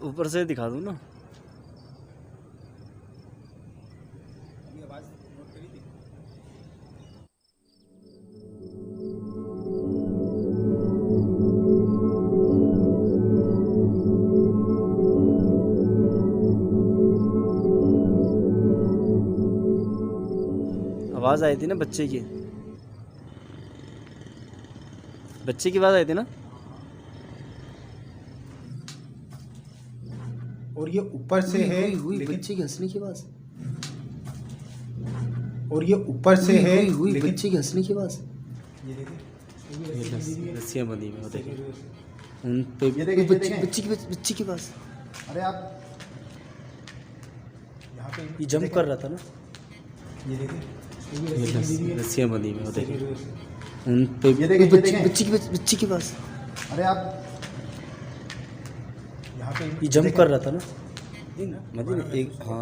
ऊपर से दिखा दूँ ना। आवाज़ आई थी ना बच्चे की आवाज़ आई थी ना। और ये ऊपर से है लेकिन बच्चे की हंसने की आवाज़। और ये ऊपर से है लेकिन बच्चे की हंसने की आवाज़। ये देखिए रस्सियाँ बंधी हुई, वो देखिए उन पे ये देखिए, बच्ची की आवाज़। अरे आप यहाँ पे ये जंप कर रहा था ना। ये देखिए रस्सियाँ बंधी हुई, वो देखिए उन पे ये देखिए, बच्ची की आवाज़। अरे आप यहाँ पे ये जंप कर रहा था ना। मदीना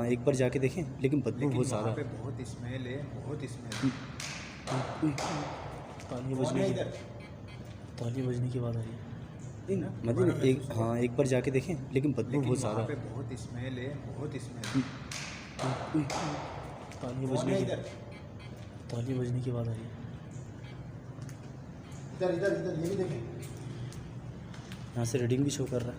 एक बार जाके देखें, लेकिन बदबू बहुत ज़्यादा है। बहुत स्मेल है, बहुत स्मेल। तालियां बजने की आवाज़ आ रही है मदीना। एक बार जाके देखें, लेकिन बदबू बहुत ज़्यादा है। बहुत स्मेल है, बहुत स्मेल। तालियां बजने की आवाज़ आ रही है। इधर इधर इधर ये भी देखें। यहाँ से रीडिंग भी शो कर रहा है।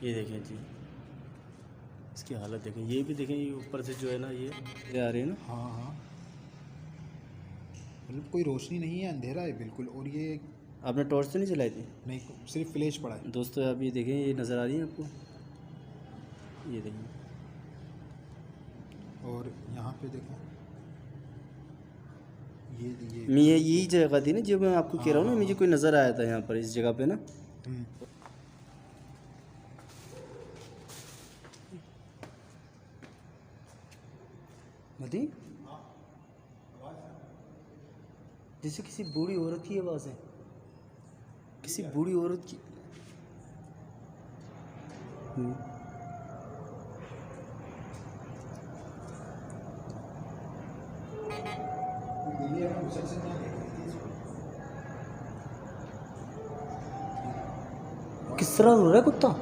ये देखें जी, इसकी हालत देखें। ये भी देखें, ये ऊपर से जो है ना ये आ रही है ना। हाँ हाँ, मतलब कोई रोशनी नहीं है, अंधेरा है बिल्कुल। और ये आपने टॉर्च तो नहीं चलाई थी? नहीं, सिर्फ फ्लैश पड़ा है। दोस्तों आप ये देखें, ये नज़र आ रही है आपको, ये देखें। और यहाँ पे देखो, ये मैं यही जगह थी ना जो मैं आपको कह रहा हूँ ना, मुझे कोई नज़र आया था यहाँ पर इस जगह पे ना। मदी जैसे किसी बूढ़ी औरत की आवाज़ है, किसी बूढ़ी औरत की। किस तरह रो रहा है कुत्ता।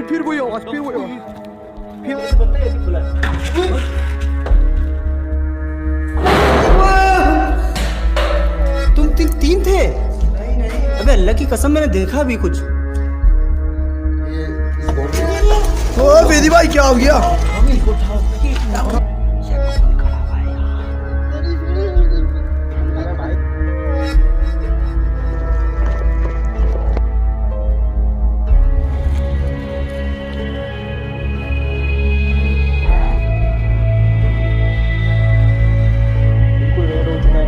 फिर वही आवाज, फिर वही आवाज। तुम तीन थे? अबे अल्लाह की कसम, मैंने देखा भी कुछ। ओ बेदी भाई, क्या हो गया? बिल्कुल रेड हो चुका है।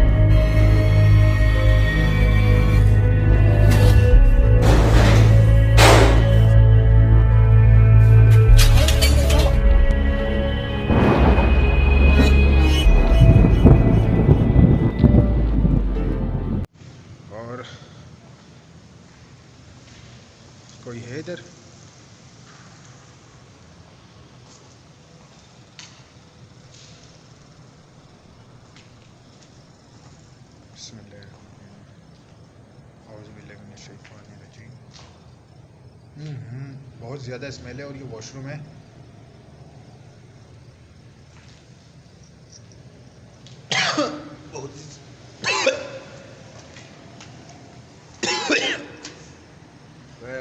बहुत ज़्यादा स्मेल है और ये वॉशरूम है।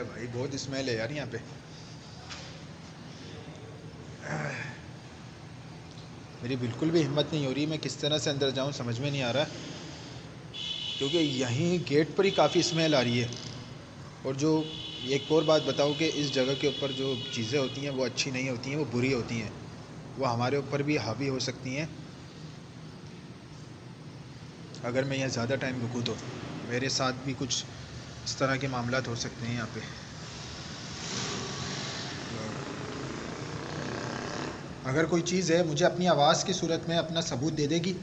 भाई बहुत स्मेल है यार यहाँ पे। मेरी बिल्कुल भी हिम्मत नहीं हो रही, मैं किस तरह से अंदर जाऊँ समझ में नहीं आ रहा, क्योंकि यहीं गेट पर ही काफ़ी स्मेल आ रही है। और जो एक और बात बताऊँ कि इस जगह के ऊपर जो चीज़ें होती हैं वो अच्छी नहीं होती हैं, वो बुरी होती हैं, वो हमारे ऊपर भी हावी हो सकती हैं। अगर मैं यहाँ ज़्यादा टाइम रुकूँ तो मेरे साथ भी कुछ इस तरह के मामलात हो सकते हैं यहाँ पे। अगर कोई चीज़ है मुझे अपनी आवाज़ की सूरत में अपना सबूत दे देगी।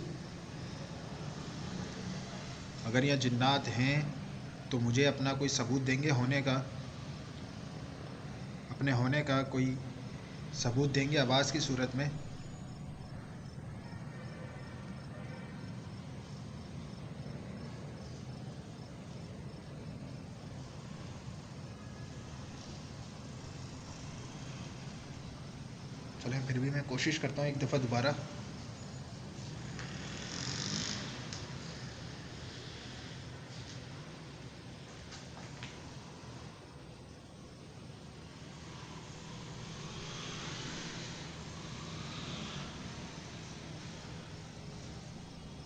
अगर यहाँ जिन्नात हैं तो मुझे अपना कोई सबूत देंगे होने का, अपने होने का कोई सबूत देंगे आवाज़ की सूरत में। चलें फिर भी मैं कोशिश करता हूँ एक दफ़ा दोबारा।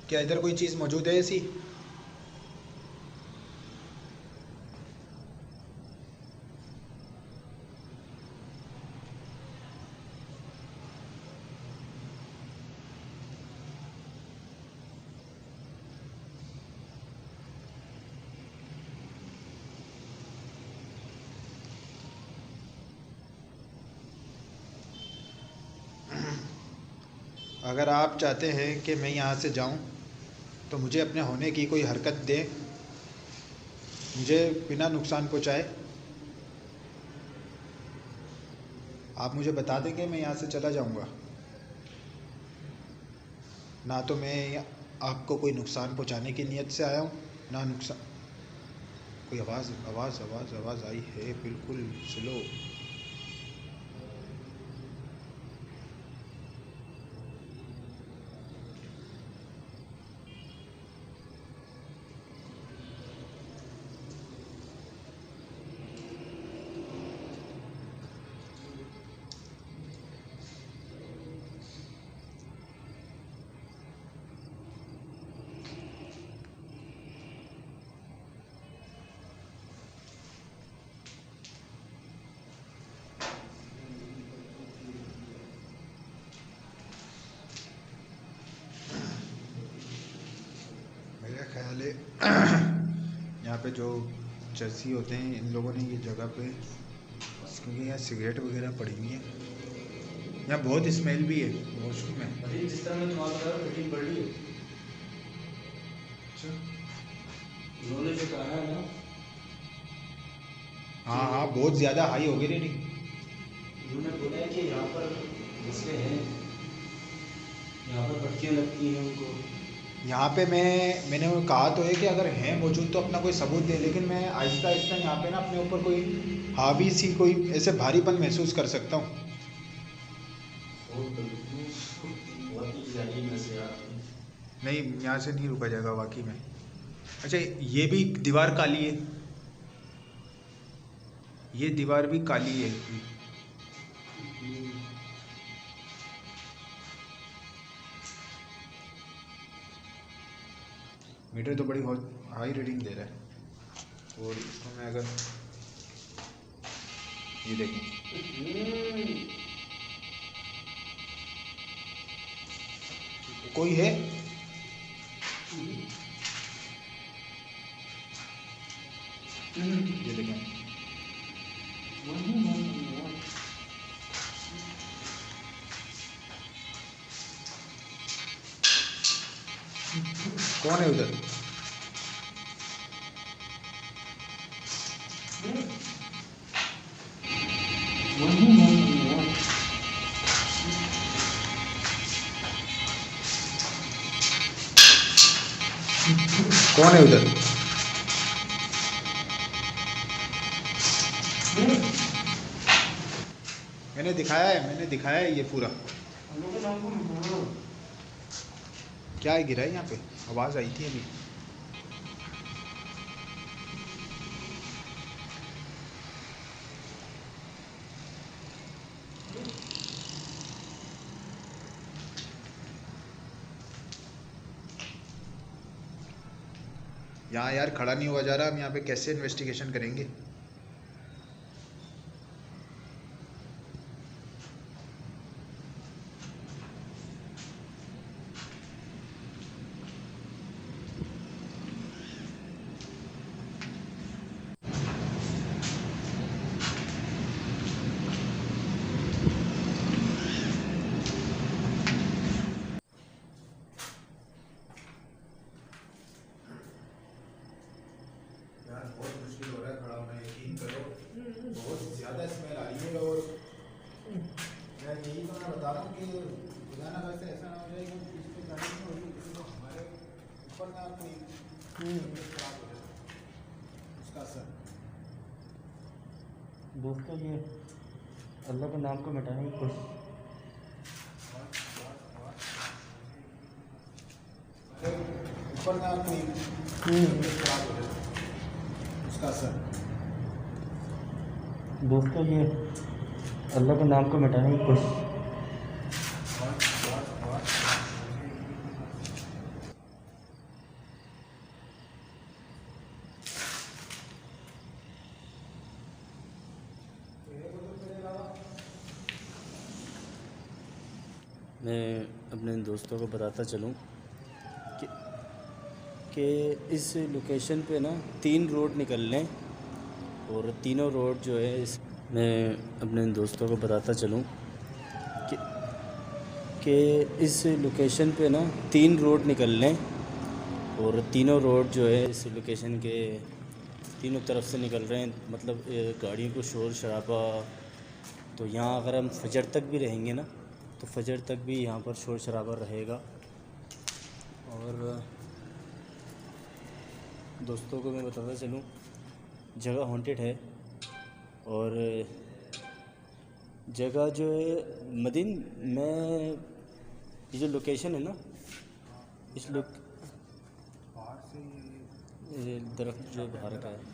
क्या इधर कोई चीज़ मौजूद है ऐसी? अगर आप चाहते हैं कि मैं यहाँ से जाऊँ तो मुझे अपने होने की कोई हरकत दें, मुझे बिना नुकसान पहुँचाए। आप मुझे बता दें कि मैं यहाँ से चला जाऊँगा, ना तो मैं आपको कोई नुकसान पहुँचाने की नीयत से आया हूँ, ना नुकसान। कोई आवाज़ आवाज़ आवाज़ आवाज़ आई है बिल्कुल स्लो। मेरा ख्याल है यहाँ पे जो चर्सी होते हैं इन लोगों ने ये जगह पे, क्योंकि यहाँ सिगरेट वगैरह पड़ी हुई है, यहाँ बहुत स्मेल भी है वॉशरूम में। जिस तरह मैं तुम्हारा बता रहा मीटिंग पढ़ ली है। अच्छा, उन्होंने जो कहा है ना, हाँ हाँ बहुत ज़्यादा हाई हो गई रेटिंग। उन्होंने बोला है कि यहाँ पर मसले हैं, यहाँ पर पर्चियाँ लगती हैं उनको। यहाँ पे मैंने कहा तो है कि अगर हैं मौजूद तो अपना कोई सबूत दे, लेकिन मैं आहिस्ता आहिस्ता यहाँ पे ना अपने ऊपर कोई हावी सी कोई ऐसे भारीपन महसूस कर सकता हूँ। नहीं यहाँ से नहीं रुका जाएगा वाकई में। अच्छा ये भी दीवार काली है, ये दीवार भी काली है। मीटर तो बड़ी हाई रीडिंग दे रहा है। और इसको मैं अगर ये देखें, कोई है? ये देखें, कौन है उधर? कौन है उधर? मैंने दिखाया है ये पूरा। क्या है गिरा है यहाँ पे? आवाज़ आई थी अभी। यहाँ यार खड़ा नहीं हुआ जा रहा, हम यहाँ पे कैसे इन्वेस्टिगेशन करेंगे? यार बहुत मुश्किल हो रहा है खड़ा होना, यकीन करो बहुत ज़्यादा स्मेल आ रही है। और मैं यही तो मैं बता रहा हूँ कि खुदा ना वैसे ऐसा ना हो जाए कि किसी को जाने नहीं होगी, किसी को हमारे ऊपर ना कोई खराब हो जाए उसका असर। दोस्तों ये अल्लाह के नाम को मिटाने की कोशिश। ऊपर ना कोई खराब हो जाए उसका असर। दोस्तों ये अल्लाह के नाम को मिटाने की कोशिश। मैं अपने दोस्तों को बताता चलूँ कि इस लोकेशन पे ना 3 रोड निकलने और तीनों रोड जो है मैं अपने दोस्तों को बताता चलूँ कि इस लोकेशन पे ना 3 रोड निकलने और तीनों रोड जो है इस लोकेशन के तीनों तरफ से निकल रहे हैं। मतलब गाड़ियों को शोर शराबा, तो यहाँ अगर हम फजर तक भी रहेंगे ना तो फजर तक भी यहाँ पर शोर शराबा रहेगा। और दोस्तों को मैं बताता चलूँ जगह हॉन्टेड है। और जगह जो है मदीन, मैं ये जो लोकेशन है ना, इस बाहर से ये दरख्त जो बाहर का है,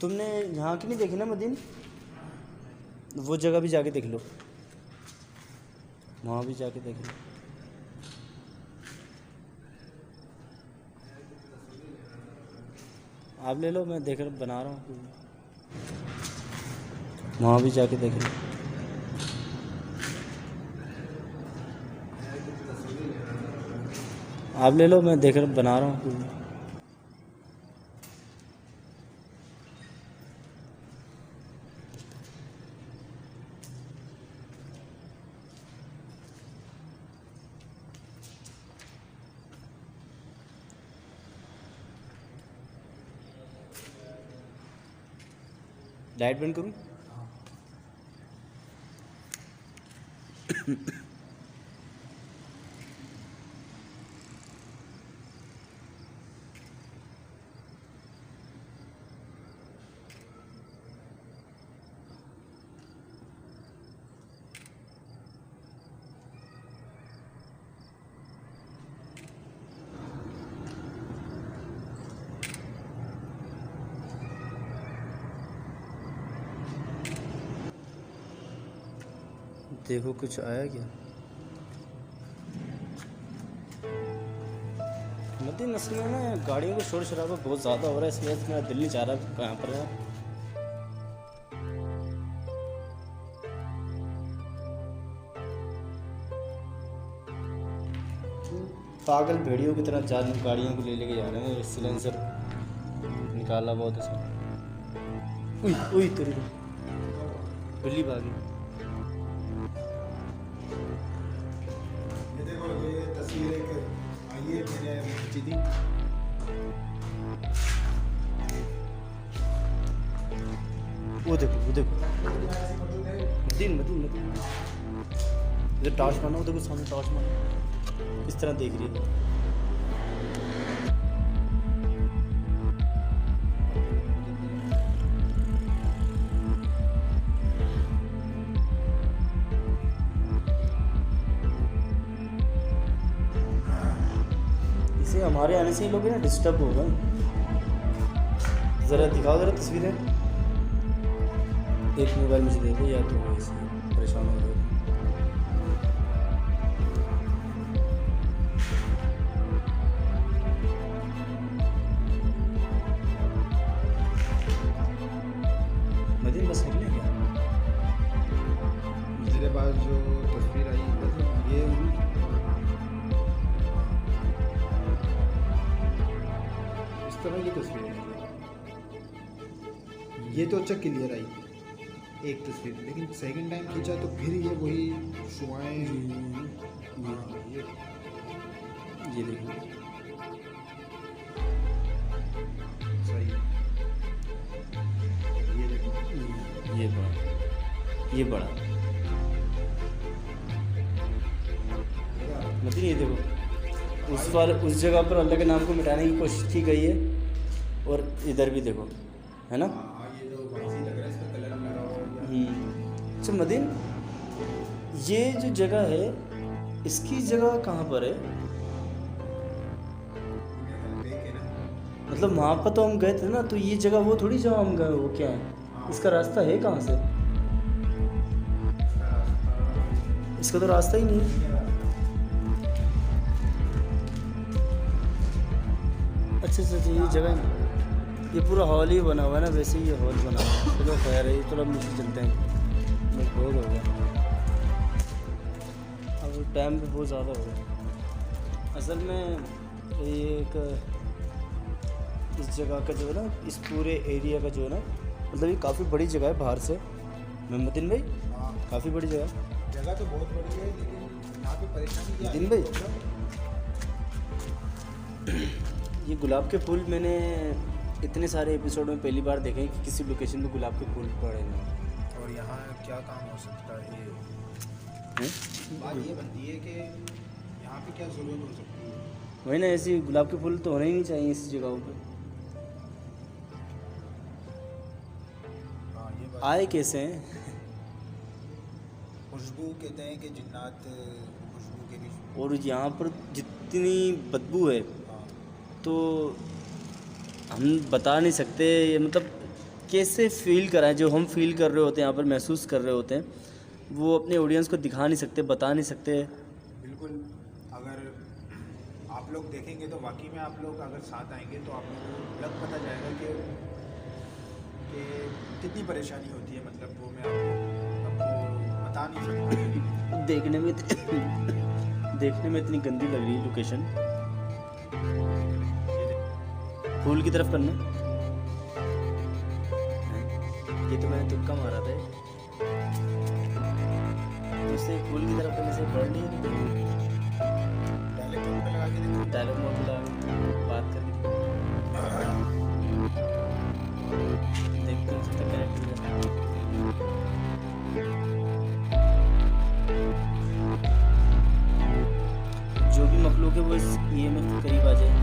तुमने यहाँ की नहीं देखी ना मदीन? वो जगह भी जाके देख लो, वहाँ भी जाके देख लो। आप ले लो, मैं देख रहा बना रहा हूँ, वहाँ भी जाके देख लो। आप ले लो, मैं देख रहा बना रहा हूँ। लाइट बंद करूँ? देखो कुछ आया क्या? मदीन असल में ना गाड़ियों का शोर शराबा बहुत ज़्यादा हो रहा है, इसलिए मेरा दिल नहीं चाह रहा कहाँ पर है। पागल भेड़ियों की तरह चार गाड़ियों को ले लेके जा रहे हैं। सिलेंसर निकाला बहुत ऐसा। उई उई तेरी बिल्ली भागी। ये देखो ये वो देखो मदीन इधर टॉर्च मारना, वो देखो सामने टॉर्च मारना, इस तरह देख रही है। इसे हमारे आने से ही लोग ना डिस्टर्ब हो गए। ज़रा दिखाओ ज़रा तस्वीरें, एक मोबाइल मुझे दे दो, या तो वो ऐसे परेशान हो रहे हो। मदीन बस निकले क्या? मेरे पास जो तस्वीर आई मतलब ये इस तरह की तस्वीर है। ये तो अच्छा क्लियर आई एक तस्वीर, लेकिन सेकंड टाइम खींचा तो फिर ये वही शुआएं। ये देखो सही, ये देखो ये बड़ा मतलब ये देखो उस जगह पर अल्लाह के नाम को मिटाने की कोशिश की गई है, और इधर भी देखो, है ना। ये जो वाइसी लग रहा है, इस पर कलर लगा हुआ है। अच्छा मदीन, ये जो जगह है इसकी जगह कहाँ पर है? मतलब वहाँ पर तो हम गए थे ना, तो ये जगह वो थोड़ी जहाँ हम गए, वो क्या है, इसका रास्ता है कहाँ से? इसका तो रास्ता ही नहीं है। अच्छा, ये जगह है, ये पूरा हॉल ही बना हुआ है ना, वैसे ही ये हॉल बना हुआ है। चलो खैर है, चलो अब नीचे चलते हैं, बहुत हो गया, अब टाइम भी बहुत ज़्यादा हो गया। असल में ये एक इस जगह का जो है ना, इस पूरे एरिया का जो है ना, मतलब ये काफ़ी बड़ी जगह है बाहर से। मोहम्मदीन भाई, काफ़ी बड़ी जगह तो बहुत बड़ी है, लेकिन यहाँ पे परेशानी क्या है? दिन भाई, ये गुलाब के फूल मैंने इतने सारे एपिसोड में पहली बार देखे कि किसी लोकेशन पे गुलाब के फूल पड़े हैं। और यहाँ क्या काम हो सकता है? बात ये बनती है कि यहाँ पे क्या ज़रूरत हो सकती है? वही ना, ऐसी गुलाब के फूल तो होने ही नहीं चाहिए इस जगहों पे। हाँ, ये बात आए कैसे हैं? खुशबू कहते हैं कि जिन्नात खुशबू के भी। और यहाँ पर जितनी बदबू है तो हम बता नहीं सकते, ये मतलब कैसे फील कराएं, जो हम फील कर रहे होते हैं, यहाँ पर महसूस कर रहे होते हैं, वो अपने ऑडियंस को दिखा नहीं सकते, बता नहीं सकते। बिल्कुल, अगर आप लोग देखेंगे तो वाकई में आप लोग अगर साथ आएंगे तो आप लोगों को लग पता जाएगा कि कितनी परेशानी होती है। मतलब वो मैं आपको बता नहीं सकता। देखने में इतनी गंदी लग रही है लोकेशन। फूल की तरफ करना, ये तो मैंने तुक्का मारा था, दूसरे फूल की तरफ करने से बढ़ नहीं है। डायलॉग मोड पे लगा के बात करके देखते हैं उसका कनेक्ट हो जाता है। जो भी मखलूक है वो इस ये में करीब आ जाए।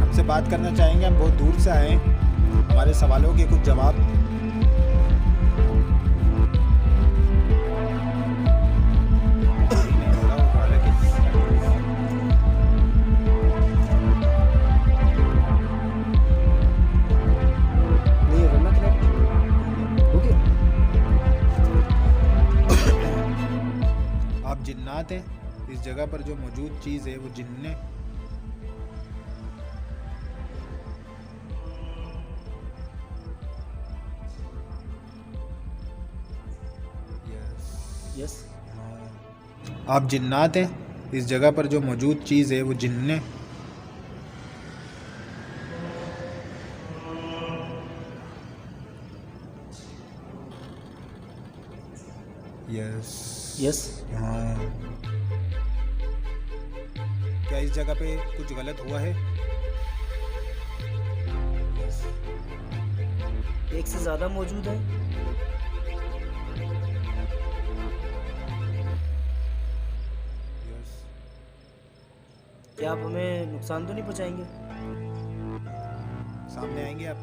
हमसे बात करना चाहेंगे, हम बहुत दूर से आए हैं, हमारे सवालों के कुछ जवाब। आप जिन्नात हैं, इस जगह पर जो मौजूद चीज़ है वो जिन्ने यस, आप जिन्नात हैं, इस जगह पर जो मौजूद चीज़ है वो जिन्ने यस यस। हाँ, क्या इस जगह पे कुछ गलत हुआ है? एक से ज़्यादा मौजूद है। यस। क्या आप हमें नुकसान तो नहीं पहुंचाएंगे? सामने आएंगे आप?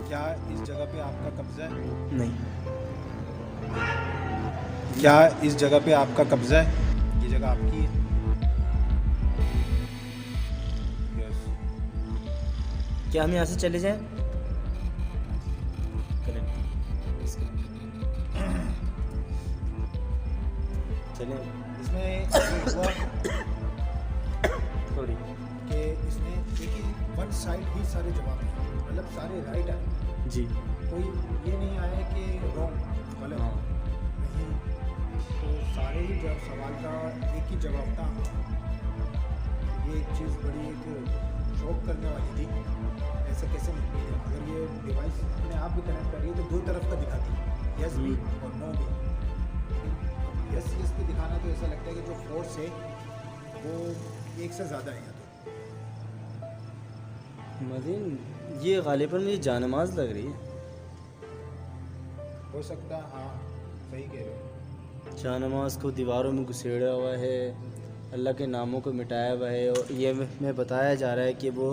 क्या इस जगह पे आपका कब्जा है? नहीं। क्या इस जगह पे आपका कब्जा है? ये जगह आपकी है? यस। क्या हम यहाँ से चले जाएं? चले। इसमें ये हुआ सॉरी कि इसने एक ही वन साइड ही सारे जवाब हैं, मतलब सारे राइट आए। जी। कोई ये नहीं आया कि रॉन्ग गलत हाँ। नहीं, तो सारे ही जब सवाल का एक ही जवाब था। ये एक चीज़ बड़ी एक शॉक करने वाली थी, ऐसे कैसे मुमकिन है? अगर ये डिवाइस अपने आप भी कनेक्ट कर रही है तो दो तरफ का दिखाती है, यस भी और नो भी। यस यस पे दिखाना तो ऐसा लगता है कि जो फोर्स है वो एक से ज़्यादा है। मदीन, ये गालिबन मुझे जानमाज लग रही है। हो सकता है, हाँ सही कह रहे हो। जानमाज को दीवारों में घुसेड़ा हुआ है, अल्लाह के नामों को मिटाया हुआ है, और ये में बताया जा रहा है कि वो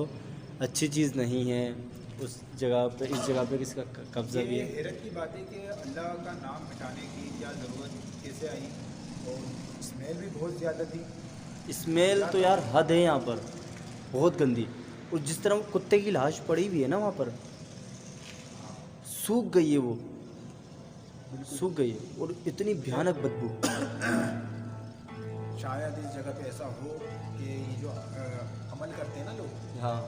अच्छी चीज़ नहीं है। उस जगह पे, इस जगह पे किसका कब्जा भी ये है। हैरत की बात है कि अल्लाह का नाम मिटाने की क्या ज़रूरत कैसे आई, और स्मेल भी बहुत ज़्यादा थी। स्मेल तो यार हद है यहाँ पर, बहुत गंदी। और जिस तरह वो कुत्ते की लाश पड़ी हुई है ना वहाँ पर, सूख गई है वो, सूख गई है, और इतनी भयानक बदबू। शायद इस जगह पे ऐसा हो कि ये जो अमल करते हैं ना लोग, हाँ।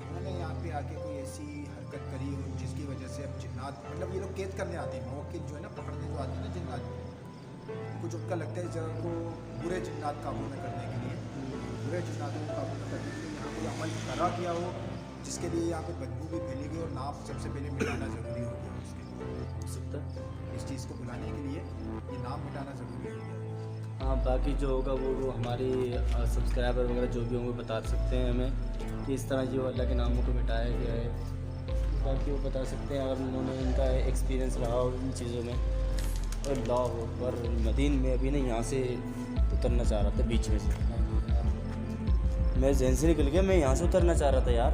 उन्होंने यहाँ पे आके कोई ऐसी हरकत करी हो जिसकी वजह से अब जिन्नात, मतलब ये लोग कैद करने आते हैं, मौके जो है ना पकड़ने जो आते हैं ना जिन्नात, कुछ उनका लगता है इस जगह को बुरे जिन्नात काबू में करने के लिए, बुरे जिन्नातों को काबू में करने के लिए यहाँ कोई अमल करा गया हो, जिसके लिए यहाँ पे बदबू भी फैली गई, और नाम सबसे पहले मिटाना ज़रूरी हो गया उसके। इस चीज़ को बुलाने के लिए ये नाम मिटाना ज़रूरी हो गया। हाँ, बाकी जो होगा वो हमारे सब्सक्राइबर वगैरह जो भी होंगे बता सकते हैं हमें कि इस तरह जो अल्लाह के नामों को मिटाया गया है। बाकी वो बता सकते हैं अगर उन्होंने इनका एक्सपीरियंस रहा हो इन चीज़ों में। और अल्लाह अकबर, मदीन में अभी ना यहाँ से उतरना चाह रहा था बीच में से, मैं जहन से निकल गया, मैं यहाँ से उतरना चाह रहा था यार।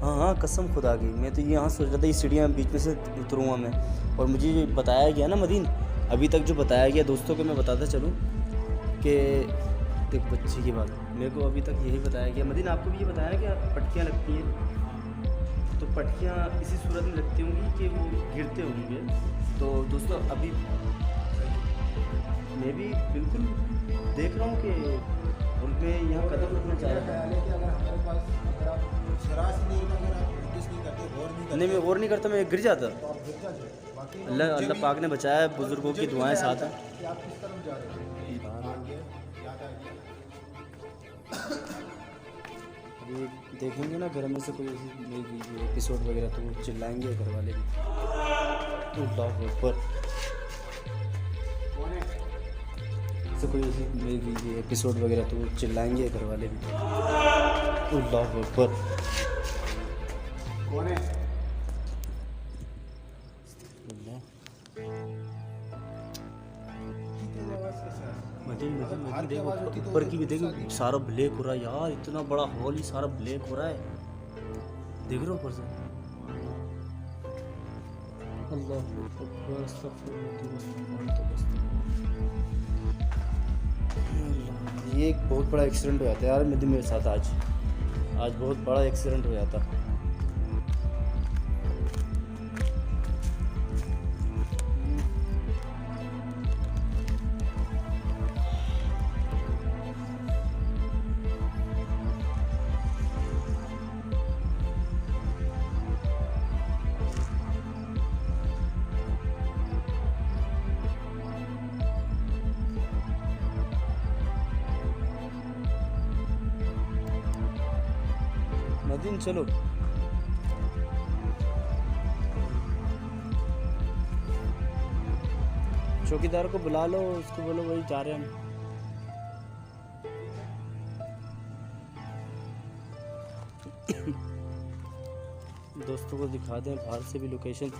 हाँ हाँ, कसम खुदा की, मैं तो यहाँ सोच रहा था ये सीढ़ियाँ बीच में से उतरूँगा मैं। और मुझे जो बताया गया ना मदीन, अभी तक जो बताया गया दोस्तों को मैं बताता चलूँ कि देख बच्ची की बात, मेरे को अभी तक यही बताया गया। मदीन, आपको भी ये बताया कि पटकियाँ लगती हैं, तो पटकियाँ इसी सूरत में लगती होंगी कि वो गिरते होंगे। तो दोस्तों अभी मैं भी बिल्कुल देख रहा हूँ कि उनमें यहाँ कदम रखना चाह रहा था। कि अगर हमारे पास, अगर आप जरा सी देर में अगर आप नोटिस नहीं करते, गौर नहीं करते, नहीं, मैं गौर नहीं करता, मैं गिर जाता। तो आप गिर जाते। बाकी अल्लाह पाक ने बचाया, बुजुर्गों की दुआएं साथ हैं। कि आप किस तरफ जा रहे हो, आगे याद आ गया। अभी देखेंगे ना घर में से कोई ऐसी एपिसोड वगैरह तो वो चिल्लाएंगे घर वाले भी। अल्लाह अकबर, कौन है? से कोई ऐसी एपिसोड वगैरह तो वो चिल्लाएंगे घर वाले भी। अल्लाह अकबर, कौन है? देखो ऊपर की भी देखो, सारा ब्लैक हो रहा है यार, इतना बड़ा हॉल ही सारा ब्लैक हो रहा है, देख रहे हो ऊपर से। अल्लाह अकबर, ये एक बहुत बड़ा एक्सीडेंट हो जाता है यार मेरे साथ आज बहुत बड़ा एक्सीडेंट हो जाता। मदीन चलो। चौकीदार को बुला लो, उसको बोलो वही जा रहे हैं हम। दोस्तों को दिखा दें बाहर से भी लोकेशन।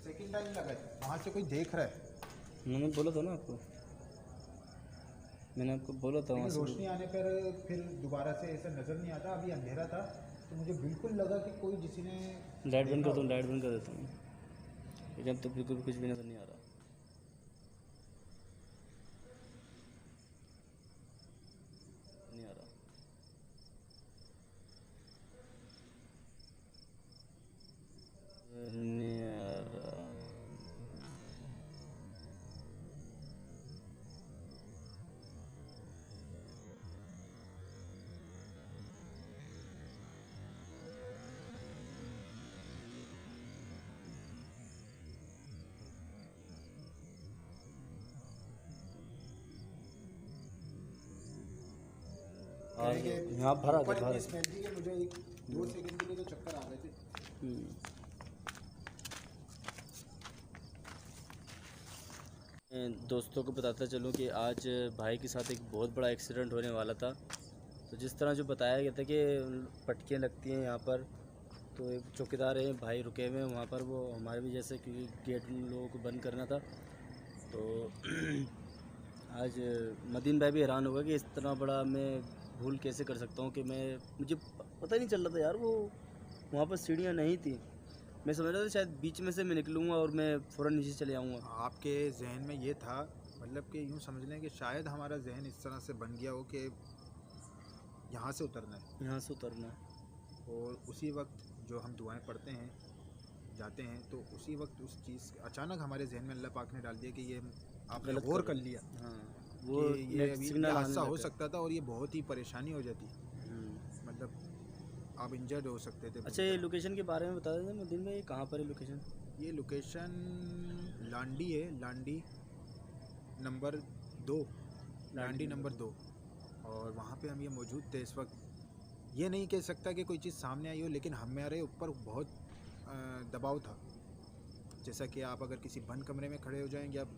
सेकंड टाइम लगा है, वहाँ से कोई देख रहा है। मैंने बोला था ना आपको, मैंने आपको बोला था वहाँ से। रोशनी आने पर फिर दोबारा से ऐसा नज़र नहीं आता। अभी अंधेरा था तो मुझे बिल्कुल लगा कि कोई किसी ने लाइट बंद कर दूँ, लाइट बंद कर देता हूँ, लेकिन तो बिल्कुल कुछ भी नज़र नहीं आ रहा। नहीं आ रहा। नहीं आ रहा। और यहाँ भरा था, भरा। मुझे 2 सेकंड के लिए तो चक्कर आ गए थे। दोस्तों को बताता चलूँ कि आज भाई के साथ एक बहुत बड़ा एक्सीडेंट होने वाला था। तो जिस तरह जो बताया गया था कि पटकियाँ लगती हैं यहाँ पर, तो एक चौकीदार है भाई रुके हुए हैं वहाँ पर, वो हमारे भी जैसे क्योंकि गेट उन लोगों को बंद करना था। तो आज मदीन भाई भी हैरान होगा कि इस तरह बड़ा मैं भूल कैसे कर सकता हूँ कि मुझे पता ही नहीं चल रहा था यार, वो वहाँ पर सीढ़ियाँ नहीं थी। मैं समझ रहा था शायद बीच में से मैं निकलूँगा और मैं फ़ौरन नीचे चले आऊँगा। आपके जहन में ये था, मतलब कि यूँ समझ लें कि शायद हमारा जहन इस तरह से बन गया हो कि यहाँ से उतरना है, यहाँ से उतरना है। और उसी वक्त जो हम दुआएं पढ़ते हैं जाते हैं तो उसी वक्त उस चीज़ अचानक हमारे जहन में अल्लाह पाक ने डाल दिया कि ये आपने गलत गौर कर लिया। हाँ, वो ये अभी सिग्नल हादसा हो सकता था और ये बहुत ही परेशानी हो जाती, मतलब आप इंजर्ड हो सकते थे। अच्छा, ये लोकेशन के बारे में बता दें मदीन में, ये कहाँ पर है लोकेशन? ये लोकेशन लांडी है, लांडी नंबर 2, लांडी नंबर 2, और वहाँ पे हम ये मौजूद थे इस वक्त। ये नहीं कह सकता कि कोई चीज़ सामने आई हो, लेकिन हमारे ऊपर बहुत दबाव था। जैसा कि आप अगर किसी बंद कमरे में खड़े हो जाएंगे, आप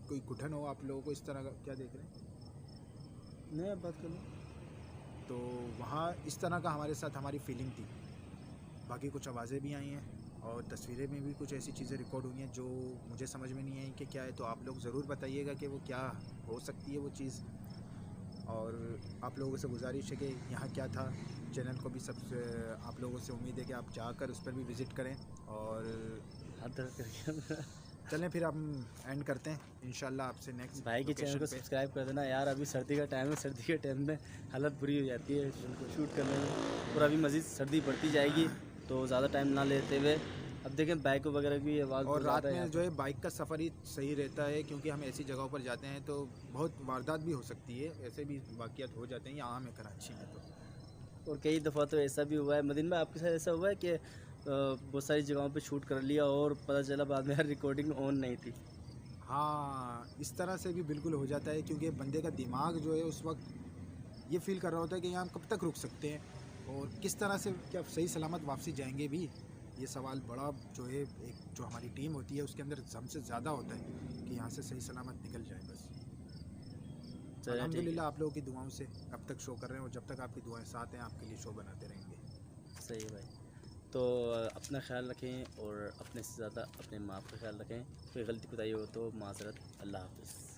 कोई घुटन हो आप लोगों को इस तरह का, क्या देख रहे हैं? नहीं, आप बात करो। तो वहाँ इस तरह का हमारे साथ हमारी फीलिंग थी। बाकी कुछ आवाज़ें भी आई हैं और तस्वीरें में भी कुछ ऐसी चीज़ें रिकॉर्ड हुई हैं जो मुझे समझ में नहीं आई कि क्या है। तो आप लोग ज़रूर बताइएगा कि वो क्या हो सकती है वो चीज़, और आप लोगों से गुजारिश है कि यहाँ क्या था। चैनल को भी सबसे आप लोगों से उम्मीद है कि आप जाकर उस पर भी विज़िट करें। और हाथ दर्द करके चलें फिर हम एंड करते हैं इंशाल्लाह आपसे नेक्स्ट। भाई के चैनल को सब्सक्राइब कर देना यार, अभी सर्दी का टाइम है, सर्दी के टाइम में हालत बुरी हो जाती है शूट करने में, और अभी मज़ीद सर्दी बढ़ती जाएगी, तो ज़्यादा टाइम ना लेते हुए अब देखें बाइक वगैरह की आवाज़। और रात में जो है बाइक का सफ़र ही सही रहता है, क्योंकि हम ऐसी जगहों पर जाते हैं तो बहुत वारदात भी हो सकती है, ऐसे भी वाक़यात हो जाते हैं। यहाँ आम है कराची में तो, और कई दफ़ा तो ऐसा भी हुआ है मदीन में, आपके साथ ऐसा हुआ है कि बहुत सारी जगहों पे शूट कर लिया और पता चला बाद में यार रिकॉर्डिंग ऑन नहीं थी? हाँ, इस तरह से भी बिल्कुल हो जाता है, क्योंकि बंदे का दिमाग जो है उस वक्त ये फील कर रहा होता है कि यहाँ हम कब तक रुक सकते हैं और किस तरह से क्या सही सलामत वापसी जाएंगे भी। ये सवाल बड़ा जो है एक जो हमारी टीम होती है उसके अंदर हमसे ज़्यादा होता है कि यहाँ से सही सलामत निकल जाए बस। अल्हम्दुलिल्लाह आप लोगों की दुआओं से अब तक शो कर रहे हैं, और जब तक आपकी दुआएं साथ हैं आपके लिए शो बनाते रहेंगे। सही भाई, तो अपना ख्याल रखें और अपने से ज़्यादा अपने माँ का ख्याल रखें। कोई गलती कोताही हो तो माज़रत। अल्लाह हाफ़िज़।